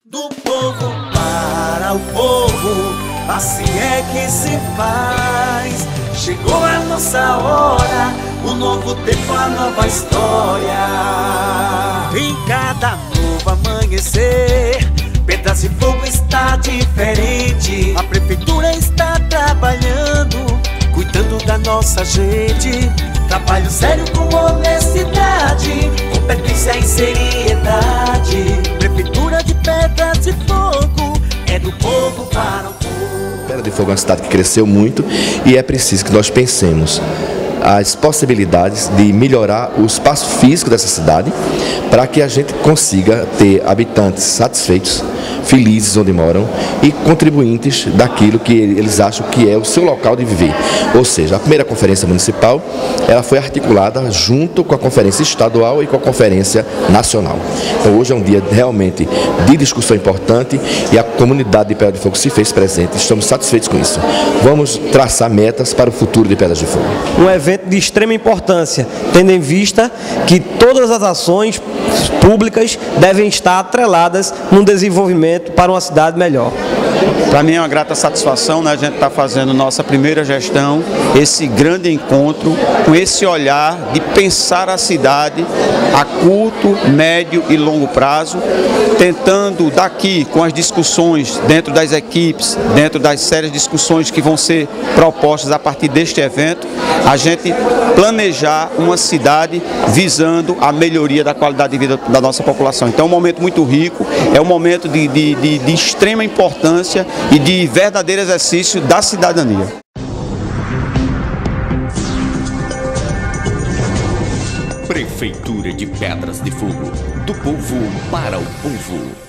Do povo para o povo, assim é que se faz. Chegou a nossa hora, o novo tempo, a nova história. Em cada novo amanhecer, Pedras de Fogo está diferente. A prefeitura está trabalhando, cuidando da nossa gente. Trabalho sério com honestidade, competência e seriedade. Prefeitura de Pedras de Fogo, é do povo para o povo. Pedras de Fogo é uma cidade que cresceu muito e é preciso que nós pensemos as possibilidades de melhorar o espaço físico dessa cidade para que a gente consiga ter habitantes satisfeitos, felizes onde moram e contribuintes daquilo que eles acham que é o seu local de viver. Ou seja, a primeira conferência municipal ela foi articulada junto com a conferência estadual e com a conferência nacional. Então hoje é um dia realmente de discussão importante e a comunidade de Pedras de Fogo se fez presente. Estamos satisfeitos com isso. Vamos traçar metas para o futuro de Pedras de Fogo. Um evento de extrema importância, tendo em vista que todas as ações públicas devem estar atreladas no desenvolvimento para uma cidade melhor. Para mim é uma grata satisfação, né? A gente está fazendo nossa primeira gestão, esse grande encontro, com esse olhar de pensar a cidade a curto, médio e longo prazo, tentando daqui, com as discussões dentro das equipes, dentro das sérias discussões que vão ser propostas a partir deste evento, a gente planejar uma cidade visando a melhoria da qualidade de vida da nossa população. Então é um momento muito rico, é um momento de extrema importância e de verdadeiro exercício da cidadania. Prefeitura de Pedras de Fogo, do povo para o povo.